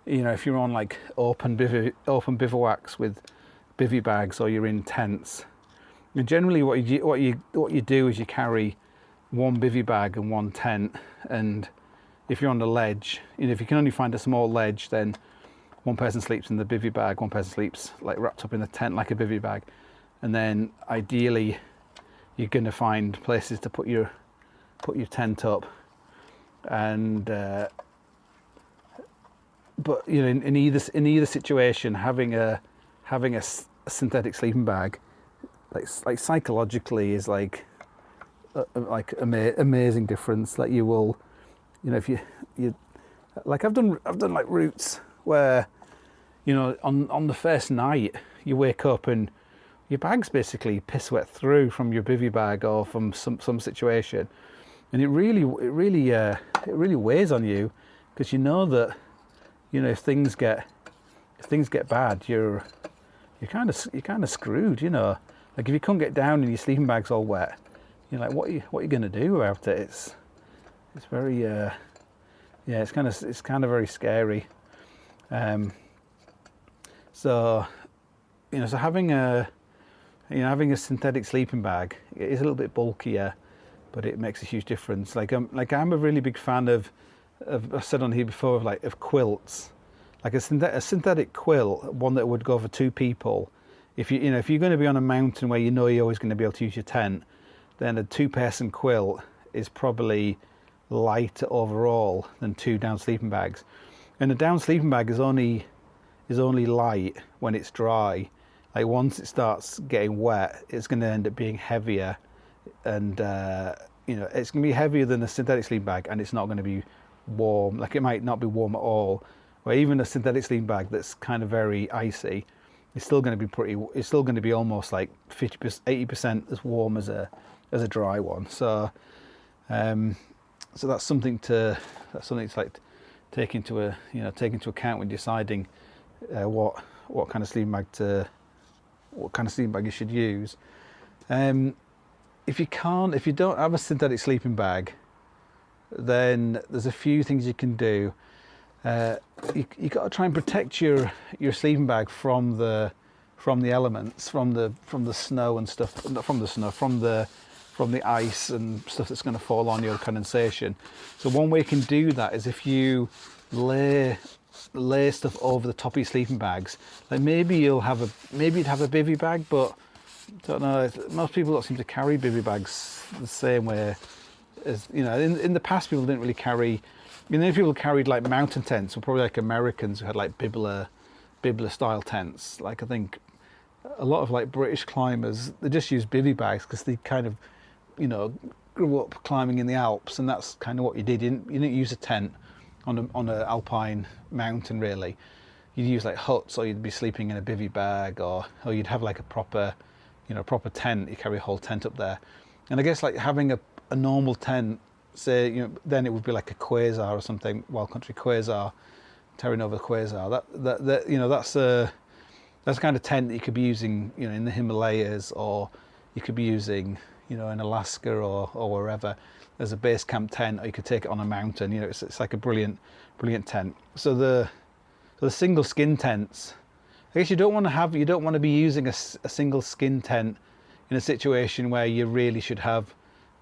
if you're on like open bivouacs with bivy bags, or you're in tents, and generally what you do is you carry one bivy bag and one tent, and if you're on the ledge, if you can only find a small ledge, then one person sleeps in the bivy bag, one person sleeps like wrapped up in the tent like a bivy bag, and then ideally you're going to find places to put your tent up, and but in either situation, having a synthetic sleeping bag like psychologically is like amazing difference. Like you will, if you like I've done like routes where on the first night you wake up and your bag's basically piss wet through from your bivy bag or from some situation, and it really weighs on you, because you know that if things get bad, you're kind of screwed. Like if you can't get down and your sleeping bag's all wet, you're like, what are you going to do about it? It's very it's kind of very scary. So having a synthetic sleeping bag, it is a little bit bulkier, but it makes a huge difference. I'm a really big fan of I've said on here before of quilts, like a synthetic quilt, one that would go for two people. If you're going to be on a mountain where you're always going to be able to use your tent, then a 2-person quilt is probably lighter overall than 2 down sleeping bags. And a down sleeping bag is only light when it's dry. Like once it starts getting wet, it's going to end up being heavier, and it's going to be heavier than a synthetic sleeping bag, and it's not going to be warm. Like it might not be warm at all. Or even a synthetic sleeping bag that's kind of very icy, it's still going to be almost like 50%, 80% as warm as a dry one. So that's something to like take into account when deciding what kind of sleeping bag you should use. If you don't have a synthetic sleeping bag, then there's a few things you can do. You got to try and protect your sleeping bag from the elements, from the snow and stuff, not from the snow, from the ice and stuff that's going to fall on you, condensation. So one way you can do that is if you lay stuff over the top of your sleeping bags. Like maybe you'd have a bivy bag, but I don't know. Most people don't seem to carry bivy bags the same way as in the past. People didn't really carry. People carried like mountain tents, or probably like Americans who had like Bibler style tents. Like I think a lot of like British climbers, they just use bivy bags because they kind of grew up climbing in the Alps, and that's kind of what you did. You didn't use a tent on an alpine mountain really. You'd use like huts, or you'd be sleeping in a bivy bag, or you'd have like a proper tent. You carry a whole tent up there. And I guess like having a normal tent, say, then it would be like a quasar or something, wild country quasar, Terra Nova quasar. That's the kind of tent that you could be using, in the Himalayas, or you could be using, in Alaska or wherever as a base camp tent, or you could take it on a mountain. It's like a brilliant tent. So So the single skin tents, I guess you don't want to be using a single skin tent in a situation where you really should have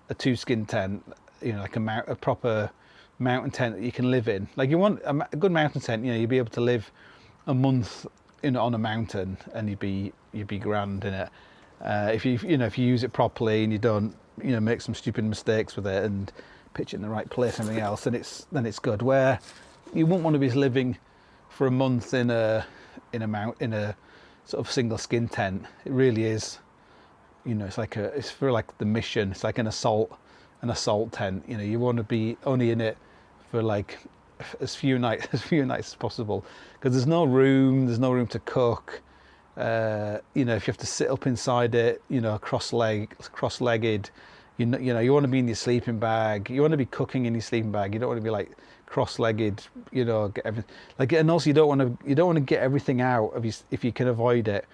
a 2 skin tent, like a proper mountain tent that you can live in. Like you want a good mountain tent, you'd be able to live a month on a mountain and you'd be grand in it. If you use it properly and you don't make some stupid mistakes with it and pitch it in the right place and everything else, then it's good. Where you wouldn't want to be living for a month in a sort of single skin tent. It really is, it's for like the mission. It's like an assault tent. You want to be only in it for like as few nights as possible, because there's no room to cook. If you have to sit up inside it, cross-legged, you want to be in your sleeping bag. You want to be cooking in your sleeping bag. You don't want to be like cross-legged, get everything. Like, and also you don't want to get everything out of you if you can avoid it.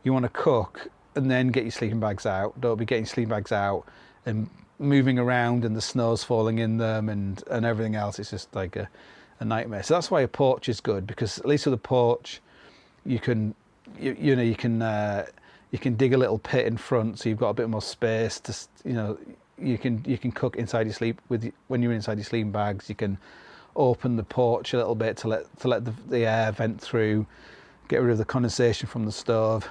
You want to cook and then get your sleeping bags out. Don't be getting sleeping bags out and moving around and the snow's falling in them and everything else. It's just like a nightmare. So that's why a porch is good, because at least with a porch you can you can dig a little pit in front, so you've got a bit more space to you can cook inside when you're inside your sleeping bags. You can open the porch a little bit to let the air vent through, get rid of the condensation from the stove.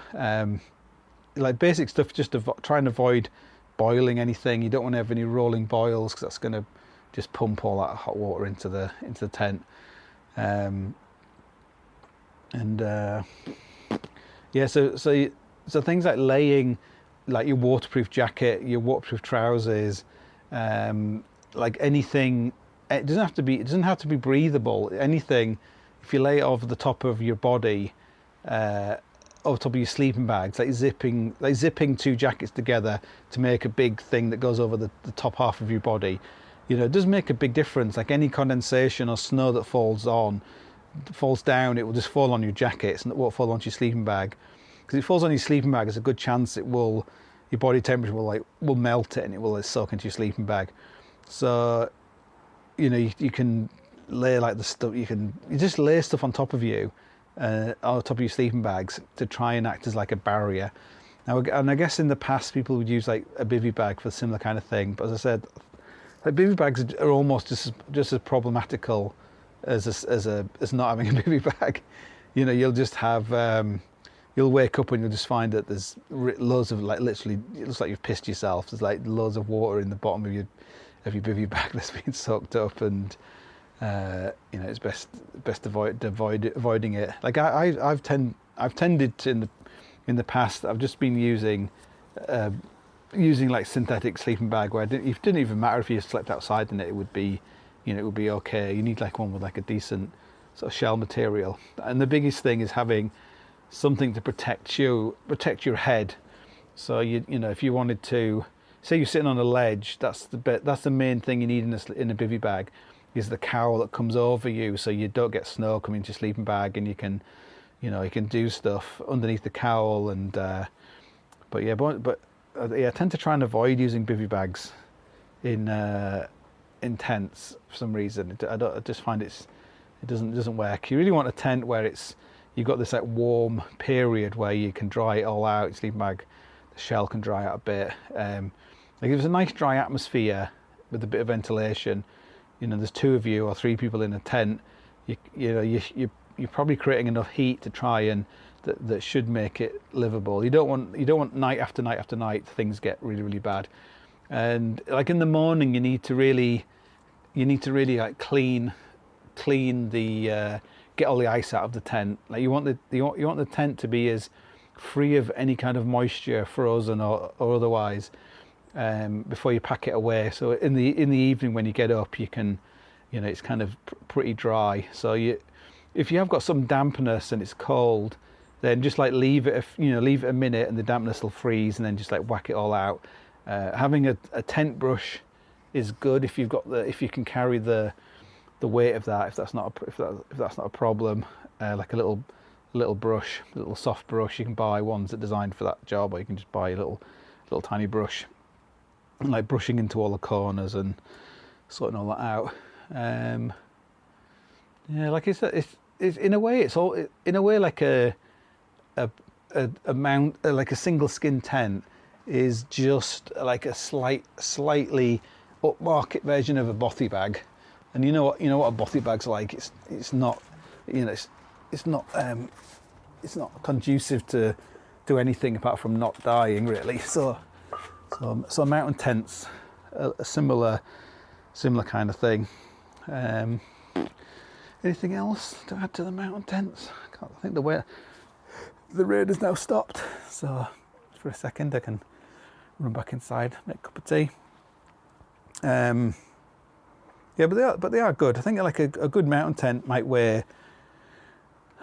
Like basic stuff, just try and avoid boiling anything. You don't want to have any rolling boils, because that's going to just pump all that hot water into the tent. So things like laying, like your waterproof jacket, your waterproof trousers, like anything. It doesn't have to be breathable. Anything, if you lay it over the top of your body, over top of your sleeping bags, like zipping 2 jackets together to make a big thing that goes over the top half of your body, it does make a big difference. Like any condensation or snow that falls down, it will just fall on your jackets and it won't fall onto your sleeping bag. Because if it falls on your sleeping bag, there's a good chance your body temperature will melt it and it will soak into your sleeping bag. So you can lay like the stuff, you just lay stuff on top of you, on top of your sleeping bags, to try and act as like a barrier. Now, and I guess in the past people would use like a bivy bag for a similar kind of thing, but as I said, like bivy bags are almost just as problematical as not having a bivy bag. You'll just have you'll wake up and you'll just find that there's loads of, like, literally it looks like you've pissed yourself. There's like loads of water in the bottom of your bivy bag that's been soaked up, and it's best avoiding it. Like I've tended to in the past. I've just been using like synthetic sleeping bag, where it didn't even matter if you slept outside in it. It would be okay. You need like one with like a decent sort of shell material. And the biggest thing is having something to protect your head. So if you wanted to, say you're sitting on a ledge, that's the main thing you need in a bivy bag, is the cowl that comes over you, so you don't get snow coming into your sleeping bag, and you can do stuff underneath the cowl. And I tend to try and avoid using bivy bags in tents for some reason. I just find it doesn't work. You really want a tent where you've got this like warm period where you can dry it all out. Your sleeping bag, the shell can dry out a bit. Like if there's a nice dry atmosphere with a bit of ventilation, there's 2 of you or 3 people in a tent, you're probably creating enough heat to try and that should make it livable. You don't want night after night after night things get really, really bad. And like in the morning, you need to really like clean the get all the ice out of the tent. Like you want the tent to be as free of any kind of moisture, frozen or otherwise, before you pack it away. So in the evening when you get up, you can, it's kind of pretty dry. So if you have got some dampness and it's cold, then just like leave it a minute and the dampness will freeze, and then just like whack it all out. Having a tent brush is good if you can carry the weight of that. If that's not a problem, like a little brush, a little soft brush, you can buy ones that are designed for that job, or you can just buy a little tiny brush, and like brushing into all the corners and sorting all that out. Like I said, in a way, it's all in a way like a mount, like a single skin tent is just like a slightly upmarket version of a bothy bag. And you know what a bothy bag's like. It's not, you know, it's not conducive to anything apart from not dying, really. So mountain tents, a similar kind of thing. Anything else to add to the mountain tents? I think the rain has now stopped. So for a second, I can run back inside, make a cup of tea. Yeah, but they are good. I think like a good mountain tent might weigh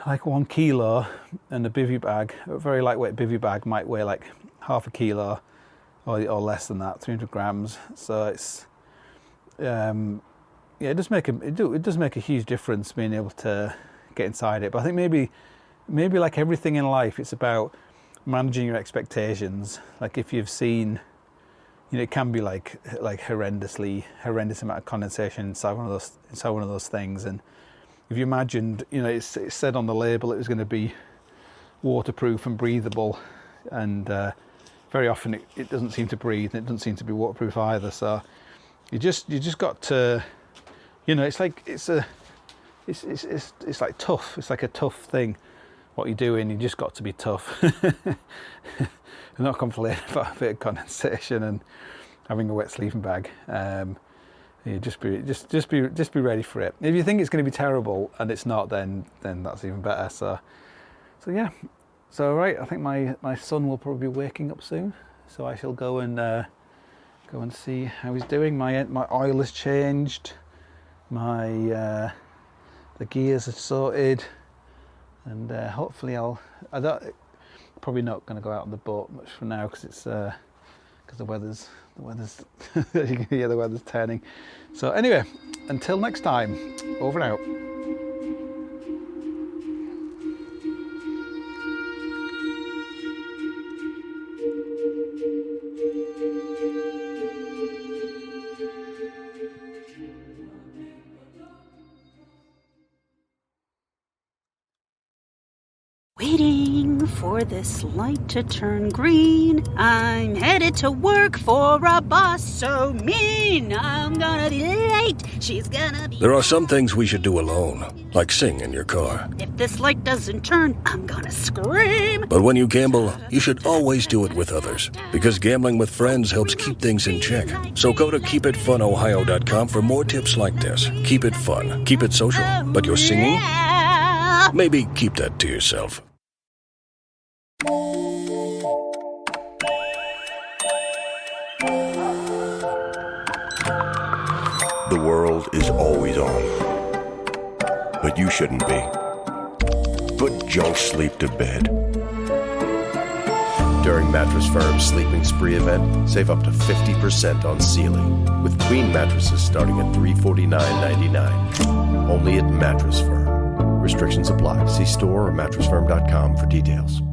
like 1 kilo, and a bivvy bag, a very lightweight bivvy bag, might weigh like half a kilo or less than that, 300 grams. So it's it does make a huge difference being able to get inside it. But I think maybe like everything in life, it's about managing your expectations. Like if you've seen, you know, it can be like horrendous amount of condensation inside one of those things. And if you imagined, you know, it's said on the label it was going to be waterproof and breathable, and very often it doesn't seem to breathe, and it doesn't seem to be waterproof either. So you just got to, you know, it's like tough. It's like a tough thing what you're doing. You just got to be tough. And not complain about a bit of condensation and having a wet sleeping bag. You just be ready for it. If you think it's going to be terrible and it's not, then that's even better. So yeah. So right, I think my son will probably be waking up soon. So I shall go and see how he's doing. My oil has changed. The gears are sorted, and hopefully probably not going to go out on the boat much for now because the weather's you can hear the weather's turning. So anyway, until next time, over and out. Waiting for this light to turn green. I'm headed to work for a boss so mean. I'm gonna be late. She's gonna be... There are some things we should do alone, like sing in your car. If this light doesn't turn, I'm gonna scream. But when you gamble, you should always do it with others, because gambling with friends helps keep things in check. So go to keepitfunohio.com for more tips like this. Keep it fun, keep it social, but your singing? Maybe keep that to yourself. The world is always on, but you shouldn't be. Put junk sleep to bed. During Mattress Firm's Sleeping Spree event, save up to 50% on Sealy, with queen mattresses starting at $349.99. Only at Mattress Firm. Restrictions apply. See store or mattressfirm.com for details.